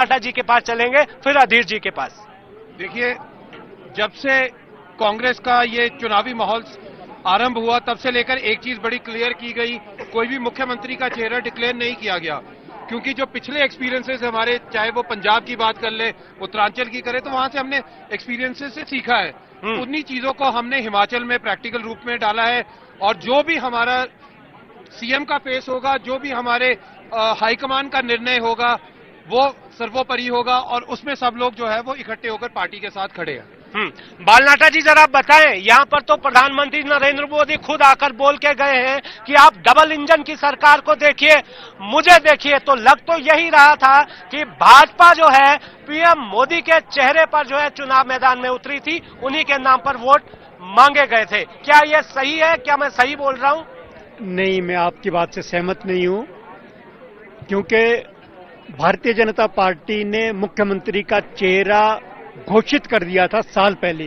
टाटा जी के पास चलेंगे, फिर अधीर जी के पास। देखिए, जब से कांग्रेस का ये चुनावी माहौल आरंभ हुआ तब से लेकर एक चीज बड़ी क्लियर की गई, कोई भी मुख्यमंत्री का चेहरा डिक्लेयर नहीं किया गया, क्योंकि जो पिछले एक्सपीरियंसेस हमारे, चाहे वो पंजाब की बात कर ले, उत्तरांचल की करे, तो वहां से हमने एक्सपीरियंसेस से सीखा है। उन्हीं चीजों को हमने हिमाचल में प्रैक्टिकल रूप में डाला है, और जो भी हमारा सीएम का फेस होगा, जो भी हमारे हाईकमान का निर्णय होगा, वो सर्वोपरि होगा, और उसमें सब लोग जो है वो इकट्ठे होकर पार्टी के साथ खड़े हैं। बालनाटा जी, जरा बताएं, यहाँ पर तो प्रधानमंत्री नरेंद्र मोदी खुद आकर बोल के गए हैं कि आप डबल इंजन की सरकार को देखिए, मुझे देखिए। तो लग तो यही रहा था कि भाजपा जो है पीएम मोदी के चेहरे पर जो है चुनाव मैदान में उतरी थी, उन्हीं के नाम पर वोट मांगे गए थे। क्या ये सही है? क्या मैं सही बोल रहा हूं? नहीं, मैं आपकी बात से सहमत नहीं हूं, क्योंकि भारतीय जनता पार्टी ने मुख्यमंत्री का चेहरा घोषित कर दिया था साल पहले,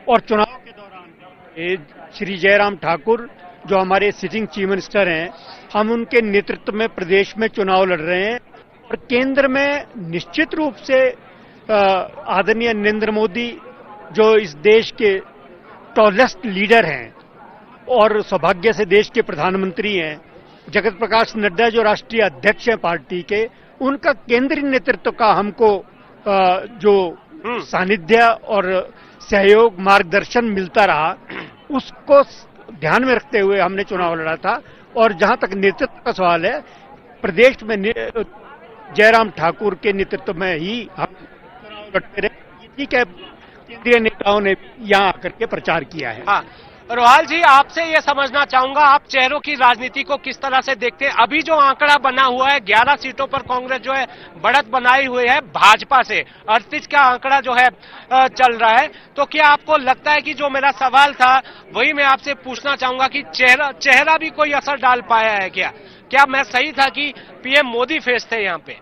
और चुनाव के दौरान श्री जयराम ठाकुर जो हमारे सिटिंग चीफ मिनिस्टर हैं, हम उनके नेतृत्व में प्रदेश में चुनाव लड़ रहे हैं, और केंद्र में निश्चित रूप से आदरणीय नरेंद्र मोदी जो इस देश के टॉलेस्ट लीडर हैं और सौभाग्य से देश के प्रधानमंत्री हैं, जगत प्रकाश नड्डा जो राष्ट्रीय अध्यक्ष हैं पार्टी के, उनका केंद्रीय नेतृत्व का हमको जो सानिध्य और सहयोग मार्गदर्शन मिलता रहा, उसको ध्यान में रखते हुए हमने चुनाव लड़ा था। और जहां तक नेतृत्व का सवाल है, प्रदेश में जयराम ठाकुर के नेतृत्व में ही हम चुनाव लड़ते रहे। ठीक है, केंद्रीय नेताओं ने यहां आकर के प्रचार किया है। हाँ, रोहाल जी, आपसे ये समझना चाहूंगा, आप चेहरों की राजनीति को किस तरह से देखते हैं? अभी जो आंकड़ा बना हुआ है, 11 सीटों पर कांग्रेस जो है बढ़त बनाई हुई है भाजपा से, 38 का आंकड़ा जो है चल रहा है। तो क्या आपको लगता है कि जो मेरा सवाल था वही मैं आपसे पूछना चाहूंगा कि चेहरा भी कोई असर डाल पाया है क्या? क्या मैं सही था कि पीएम मोदी फेस थे यहाँ पे?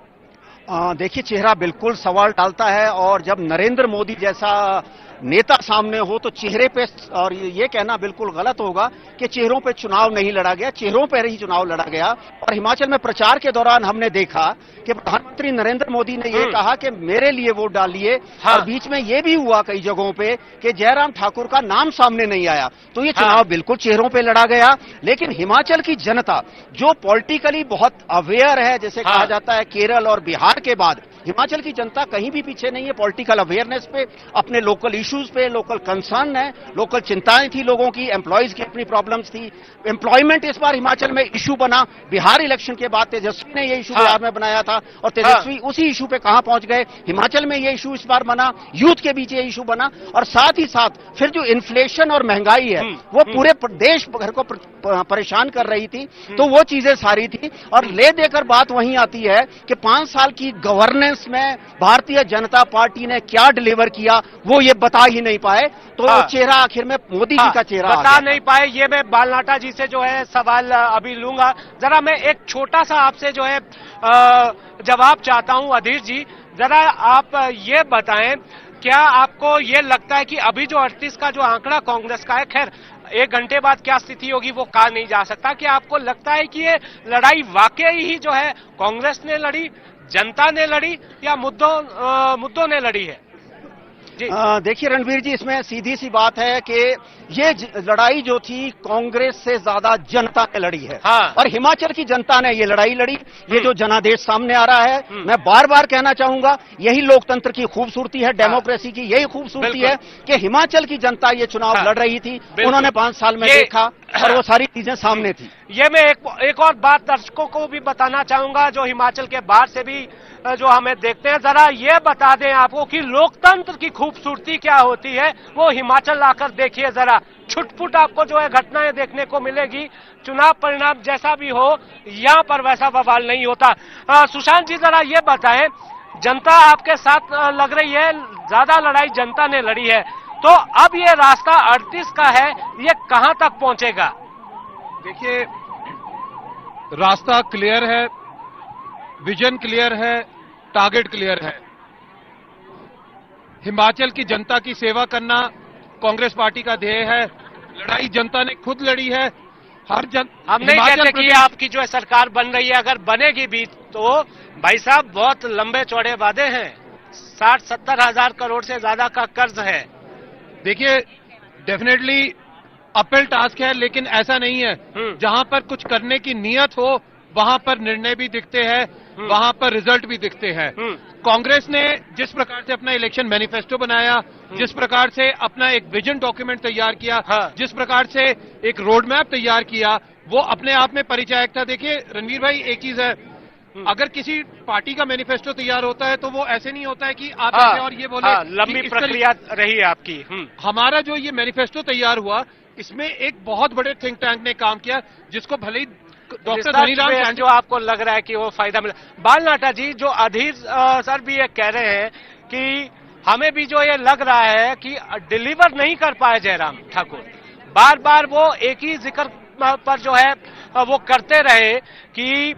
देखिए, चेहरा बिल्कुल सवाल डालता है, और जब नरेंद्र मोदी जैसा नेता सामने हो तो चेहरे पे, और ये कहना बिल्कुल गलत होगा कि चेहरों पे चुनाव नहीं लड़ा गया, चेहरों पर ही चुनाव लड़ा गया। और हिमाचल में प्रचार के दौरान हमने देखा कि प्रधानमंत्री नरेंद्र मोदी ने ये कहा कि मेरे लिए वोट डालिए। हाँ। और बीच में ये भी हुआ कई जगहों पे कि जयराम ठाकुर का नाम सामने नहीं आया, तो ये चुनाव बिल्कुल चेहरों पे लड़ा गया। लेकिन हिमाचल की जनता जो पॉलिटिकली बहुत अवेयर है, जैसे कहा जाता है, केरल और बिहार के बाद हिमाचल की जनता कहीं भी पीछे नहीं है पॉलिटिकल अवेयरनेस पे, अपने लोकल इश्यूज पे, लोकल कंसर्न है, लोकल चिंताएं थी लोगों की, एम्प्लॉयज की अपनी प्रॉब्लम्स थी। एम्प्लॉयमेंट इस बार हिमाचल में इशू बना। बिहार इलेक्शन के बाद तेजस्वी ने ये इशू बिहार में बनाया था, और तेजस्वी उसी इशू पे कहां पहुंच गए। हिमाचल में ये इशू इस बार बना, यूथ के बीच ये इशू बना, और साथ ही साथ फिर जो इन्फ्लेशन और महंगाई है वो पूरे देश भर को परेशान कर रही थी, तो वो चीजें सारी थी। और ले देकर बात वहीं आती है कि 5 साल की गवर्नेंस में भारतीय जनता पार्टी ने क्या डिलीवर किया, वो ये बता ही नहीं पाए। तो चेहरा आखिर में मोदी जी का चेहरा बता नहीं पाए। ये मैं बालनाटा जी से जो है सवाल अभी लूंगा। जरा मैं एक छोटा सा आपसे जो है जवाब चाहता हूं, अधीर जी, जरा आप ये बताएं, क्या आपको ये लगता है कि अभी जो 38 का जो आंकड़ा कांग्रेस का है, खैर 1 घंटे बाद क्या स्थिति होगी वो कहा नहीं जा सकता, क्या आपको लगता है कि ये लड़ाई वाकई ही जो है कांग्रेस ने लड़ी, जनता ने लड़ी, या मुद्दों ने लड़ी है? देखिए रणवीर जी, इसमें सीधी सी बात है कि ये लड़ाई जो थी कांग्रेस से ज्यादा जनता ने लड़ी है। हाँ। और हिमाचल की जनता ने ये लड़ाई लड़ी। ये जो जनादेश सामने आ रहा है, मैं बार बार कहना चाहूंगा, यही लोकतंत्र की खूबसूरती है, डेमोक्रेसी की यही खूबसूरती है कि हिमाचल की जनता ये चुनाव लड़ रही थी, उन्होंने 5 साल में देखा और वो सारी चीजें सामने थी। ये मैं एक और बात दर्शकों को भी बताना चाहूंगा जो हिमाचल के बाहर से भी जो हमें देखते हैं, जरा ये बता दें आपको कि लोकतंत्र की खूबसूरती क्या होती है, वो हिमाचल आकर देखिए जरा। छुटपुट आपको जो है घटनाएं देखने को मिलेगी। चुनाव परिणाम जैसा भी हो, यहाँ पर वैसा बवाल नहीं होता। सुशांत जी, जरा ये बताएं, जनता आपके साथ लग रही है, ज्यादा लड़ाई जनता ने लड़ी है, तो अब ये रास्ता 38 का है, ये कहां तक पहुंचेगा? देखिए, रास्ता क्लियर है, विजन क्लियर है, टारगेट क्लियर है। हिमाचल की जनता की सेवा करना कांग्रेस पार्टी का ध्येय है। लड़ाई जनता ने खुद लड़ी है, हम नहीं कहते कि आपकी जो है सरकार बन रही है, अगर बनेगी भी तो भाई साहब बहुत लंबे चौड़े वादे हैं, 60-70 हजार करोड़ से ज्यादा का कर्ज है। देखिए, डेफिनेटली अपहिल टास्क है, लेकिन ऐसा नहीं है। जहां पर कुछ करने की नीयत हो वहां पर निर्णय भी दिखते हैं, वहां पर रिजल्ट भी दिखते हैं। कांग्रेस ने जिस प्रकार से अपना इलेक्शन मैनिफेस्टो बनाया, जिस प्रकार से अपना एक विजन डॉक्यूमेंट तैयार किया, जिस प्रकार से एक रोड मैप तैयार किया, वो अपने आप में परिचायक था। देखिए रणवीर भाई, एक चीज है, अगर किसी पार्टी का मैनिफेस्टो तैयार होता है तो वो ऐसे नहीं होता है कि आप ऐसे और ये बोले। लंबी प्रक्रिया रही है आपकी। हमारा जो ये मैनिफेस्टो तैयार हुआ, इसमें एक बहुत बड़े थिंक टैंक ने काम किया, जिसको भले ही डॉक्टर धनीराम जो आपको लग रहा है कि वो फायदा मिला। बालनाटा जी, जो अधीर सर भी ये कह रहे हैं कि हमें भी जो ये लग रहा है कि डिलीवर नहीं कर पाए जयराम ठाकुर, बार बार वो एक ही जिक्र पर जो है वो करते रहे कि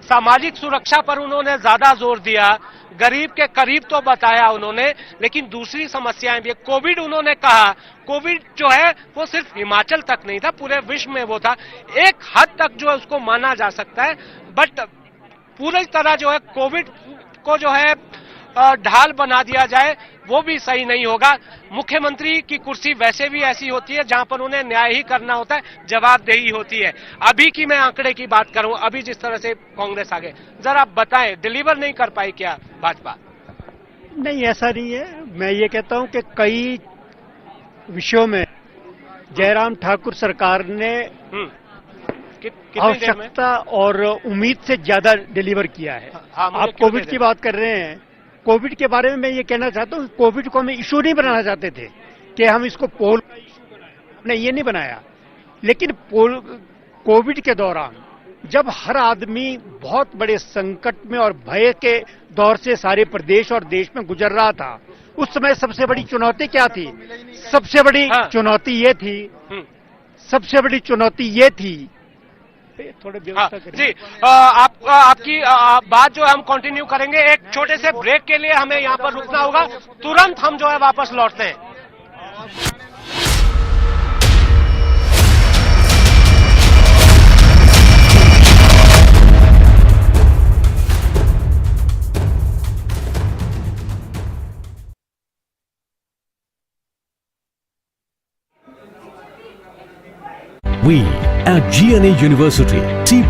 सामाजिक सुरक्षा पर उन्होंने ज्यादा जोर दिया, गरीब के करीब तो बताया उन्होंने, लेकिन दूसरी समस्याएं भी। कोविड उन्होंने कहा, कोविड जो है वो सिर्फ हिमाचल तक नहीं था, पूरे विश्व में वो था। एक हद तक जो है उसको माना जा सकता है, बट पूरी तरह जो है कोविड को जो है ढाल बना दिया जाए वो भी सही नहीं होगा। मुख्यमंत्री की कुर्सी वैसे भी ऐसी होती है जहां पर उन्हें न्याय ही करना होता है, जवाबदेही होती है। अभी की मैं आंकड़े की बात करूं, अभी जिस तरह से कांग्रेस आगे, जरा बताएं, डिलीवर नहीं कर पाई क्या भाजपा? नहीं, ऐसा नहीं है। मैं ये कहता हूं कि कई विषयों में जयराम ठाकुर सरकार ने आवश्यकता और उम्मीद से ज्यादा डिलीवर किया है। आप कोविड की बात कर रहे हैं, कोविड के बारे में मैं ये कहना चाहता हूं, कोविड को हम इशू नहीं बनाना चाहते थे कि हम इसको पोल का इशू बनाए, हमने ये नहीं बनाया। लेकिन कोविड के दौरान जब हर आदमी बहुत बड़े संकट में और भय के दौर से सारे प्रदेश और देश में गुजर रहा था, उस समय सबसे बड़ी चुनौती क्या थी? सबसे बड़ी चुनौती ये थी, सबसे बड़ी चुनौती ये थी, थोड़े व्यवस्था करें। जी, आपकी बात जो है हम कंटिन्यू करेंगे। एक छोटे से ब्रेक के लिए हमें यहाँ पर रुकना होगा, तुरंत हम जो है वापस लौटते हैं। We at GNA University see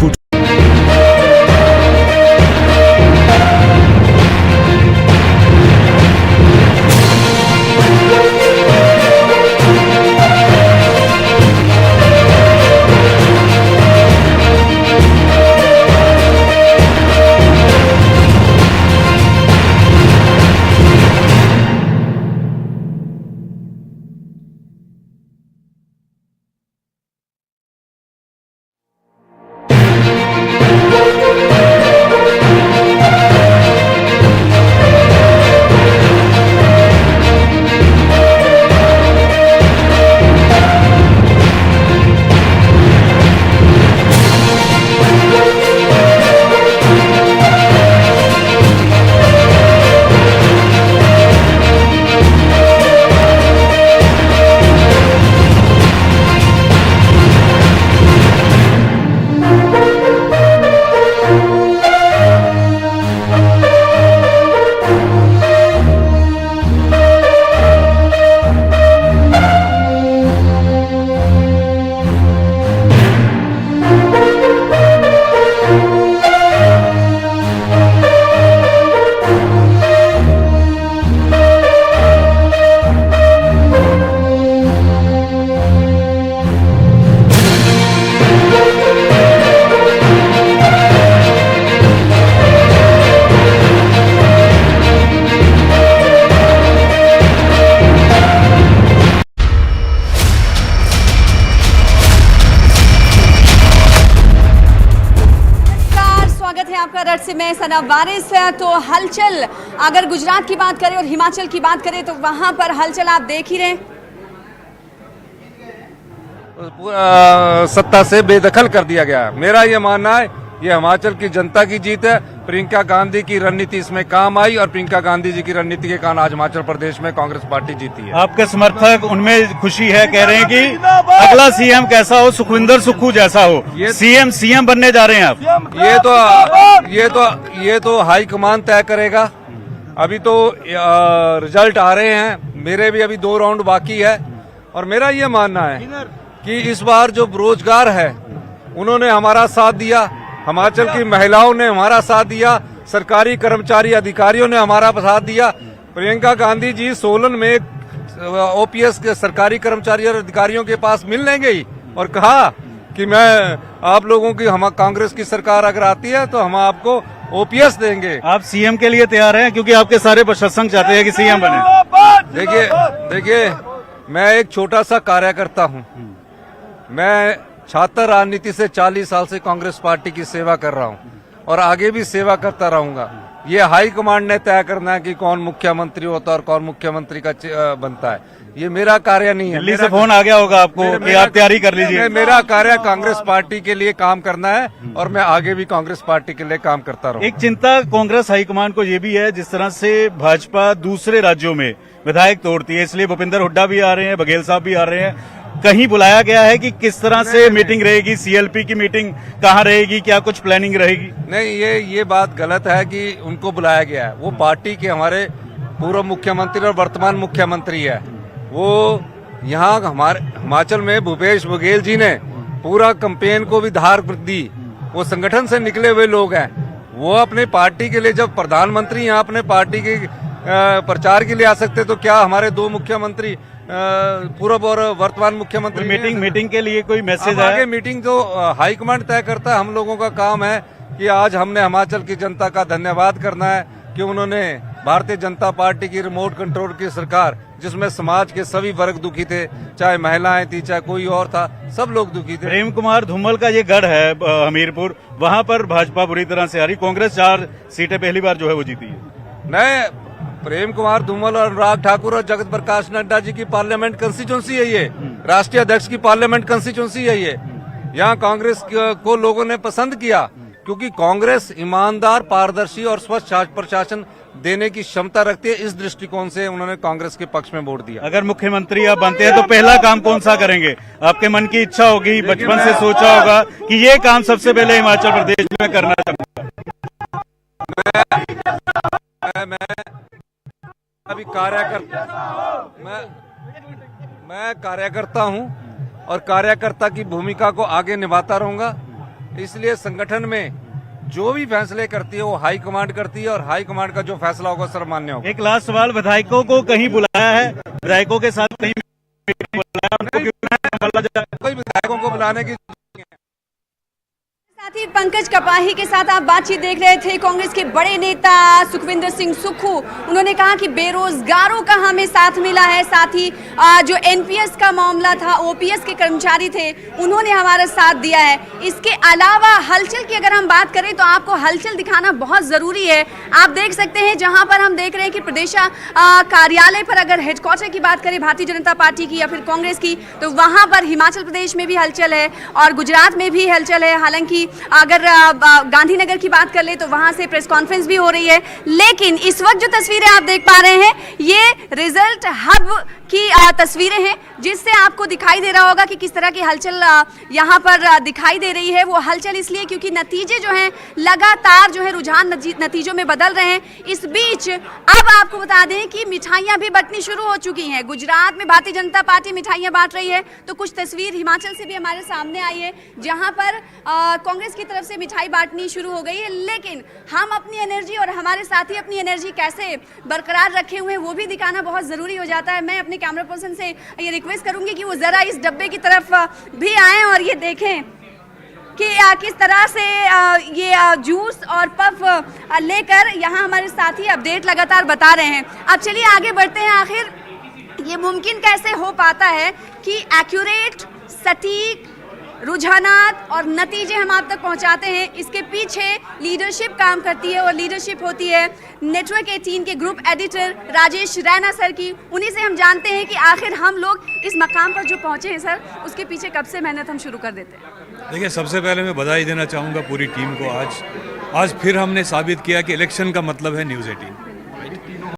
से मैं सना वारिस। तो हलचल अगर गुजरात की बात करें और हिमाचल की बात करें तो वहां पर हलचल आप देख ही रहे हैं, सत्ता से बेदखल कर दिया गया। मेरा ये मानना है ये हिमाचल की जनता की जीत है प्रियंका गांधी की रणनीति इसमें काम आई और प्रियंका गांधी जी की रणनीति के कारण आज हिमाचल प्रदेश में कांग्रेस पार्टी जीती है। आपके समर्थक उनमें खुशी है, कह रहे हैं कि अगला सीएम कैसा हो, सुखविंदर सुक्खू जैसा हो, सीएम बनने जा रहे हैं आप। ये तो हाईकमान तय करेगा। अभी तो रिजल्ट आ रहे हैं, मेरे भी अभी 2 राउंड बाकी है और मेरा ये मानना है कि इस बार जो बेरोजगार है उन्होंने हमारा साथ दिया, हिमाचल की महिलाओं ने हमारा साथ दिया, सरकारी कर्मचारी अधिकारियों ने हमारा साथ दिया। प्रियंका गांधी जी सोलन में ओपीएस के सरकारी कर्मचारी और अधिकारियों के पास मिलने गई और कहा कि मैं आप लोगों की हम कांग्रेस की सरकार अगर आती है तो हम आपको ओपीएस देंगे। आप सीएम के लिए तैयार हैं क्योंकि आपके सारे प्रशंसक चाहते हैं कि सीएम बने। देखिए मैं एक छोटा सा कार्यकर्ता हूं। मैं छात्र राजनीति से 40 साल से कांग्रेस पार्टी की सेवा कर रहा हूं और आगे भी सेवा करता रहूंगा। ये हाई कमांड ने तय करना है कि कौन मुख्यमंत्री होता है और कौन मुख्यमंत्री का बनता है। ये मेरा कार्य नहीं है। दिल्ली से फोन आ गया होगा आपको कि आप तैयारी कर लीजिए। मेरा कार्य कांग्रेस पार्टी के लिए काम करना है और मैं आगे भी कांग्रेस पार्टी के लिए काम करता रहूंगा। एक चिंता कांग्रेस हाईकमान को ये भी है, जिस तरह से भाजपा दूसरे राज्यों में विधायक तोड़ती है, इसलिए भूपिंदर हुड्डा भी आ रहे हैं, बघेल साहब भी आ रहे हैं। कहीं बुलाया गया है कि किस तरह से मीटिंग रहेगी, सीएलपी की मीटिंग कहाँ रहेगी, क्या कुछ प्लानिंग रहेगी? नहीं, ये बात गलत है कि उनको बुलाया गया है। वो पार्टी के हमारे पूर्व मुख्यमंत्री और वर्तमान मुख्यमंत्री है। वो यहाँ हमारे हिमाचल में भूपेश बघेल जी ने पूरा कैंपेन को भी धार दी। वो संगठन से निकले हुए लोग हैं। वो अपने पार्टी के लिए जब प्रधानमंत्री यहाँ अपने पार्टी के प्रचार के लिए आ सकते तो क्या हमारे 2 मुख्यमंत्री पूर्व और वर्तमान मुख्यमंत्री मीटिंग के लिए कोई मैसेज है? आगे मीटिंग तो हाईकमांड तय करता है। हम लोगों का काम है कि आज हमने हिमाचल की जनता का धन्यवाद करना है कि उन्होंने भारतीय जनता पार्टी की रिमोट कंट्रोल की सरकार, जिसमें समाज के सभी वर्ग दुखी थे, चाहे महिलाएं थी चाहे कोई और था, सब लोग दुखी थे। प्रेम कुमार धूमल का ये गढ़ है हमीरपुर, वहां पर भाजपा बुरी तरह से हारी। कांग्रेस 4 सीटें पहली बार जो है वो जीती है। प्रेम कुमार धूमल और अनुराग ठाकुर और जगत प्रकाश नड्डा जी की पार्लियामेंट कंस्टिट्यूंसी है ये, राष्ट्रीय अध्यक्ष की पार्लियामेंट कंस्टिट्यूंसी है ये। यहाँ कांग्रेस को लोगों ने पसंद किया क्योंकि कांग्रेस ईमानदार, पारदर्शी और स्वच्छ प्रशासन देने की क्षमता रखती है। इस दृष्टिकोण से उन्होंने कांग्रेस के पक्ष में वोट दिया। अगर मुख्यमंत्री आप बनते हैं तो पहला काम कौन सा करेंगे? आपके मन की इच्छा होगी, बचपन से सोचा होगा कि ये काम सबसे पहले हिमाचल प्रदेश में करना चाहूंगा। अभी मैं कार्यकर्ता हूं और कार्यकर्ता की भूमिका को आगे निभाता रहूंगा। इसलिए संगठन में जो भी फैसले करती है वो हाई कमांड करती है और हाई कमांड का जो फैसला होगा सर्वमान्य होगा। एक लास्ट सवाल, विधायकों को कहीं बुलाया है? विधायकों के साथ कहीं बुलाया? कोई विधायकों को बुलाने की साथ ही पंकज कपाही के साथ आप बातचीत देख रहे थे। कांग्रेस के बड़े नेता सुखविंदर सिंह सुक्खू, उन्होंने कहा कि बेरोजगारों का हमें साथ मिला है, साथ ही जो एनपीएस का मामला था, ओपीएस के कर्मचारी थे, उन्होंने हमारा साथ दिया है। इसके अलावा हलचल की अगर हम बात करें तो आपको हलचल दिखाना बहुत जरूरी है। आप देख सकते हैं जहां पर हम देख रहे हैं कि प्रदेश कार्यालय पर अगर हेडक्वार्टर की बात करें भारतीय जनता पार्टी की या फिर कांग्रेस की, तो वहां पर हिमाचल प्रदेश में भी हलचल है और गुजरात में भी हलचल है। हालांकि अगर गांधीनगर की बात कर ले तो वहां से प्रेस कॉन्फ्रेंस भी हो रही है। लेकिन इस वक्त जो तस्वीरें आप देख पा रहे हैं ये रिजल्ट हब की तस्वीरें हैं, जिससे आपको दिखाई दे रहा होगा कि किस तरह की हलचल यहाँ पर दिखाई दे रही है। वो हलचल इसलिए क्योंकि नतीजे जो हैं लगातार जो है रुझान नतीजों में बदल रहे हैं। इस बीच अब आपको बता दें कि मिठाइयाँ भी बंटनी शुरू हो चुकी हैं। गुजरात में भारतीय जनता पार्टी मिठाइयाँ बांट रही है, तो कुछ तस्वीर हिमाचल से भी हमारे सामने आई है जहाँ पर कांग्रेस की तरफ से मिठाई बांटनी शुरू हो गई है। लेकिन हम अपनी एनर्जी और हमारे साथी अपनी एनर्जी कैसे बरकरार रखे हुए हैं वो भी दिखाना बहुत ज़रूरी हो जाता है। मैं अपने कैमरा पर्सन से ये रिक्वेस्ट करूंगी कि वो जरा इस डब्बे की तरफ भी आएं और ये देखें कि किस तरह से ये जूस और पफ लेकर यहाँ हमारे साथी अपडेट लगातार बता रहे हैं। अब चलिए आगे बढ़ते हैं। आखिर ये मुमकिन कैसे हो पाता है कि एक्यूरेट, सटीक रुझानात और नतीजे हम आप तक पहुंचाते हैं? इसके पीछे लीडरशिप काम करती है और लीडरशिप होती है नेटवर्क 18 के group editor Rajesh Raina sir की। उन्हीं से हम जानते हैं कि आखिर हम लोग इस मकाम पर जो पहुंचे हैं सर, उसके पीछे कब से मेहनत हम शुरू कर देते हैं? देखिए, सबसे पहले मैं बधाई देना चाहूँगा पूरी टीम को। आज फिर हमने साबित किया कि इलेक्शन का मतलब है न्यूज़ 18।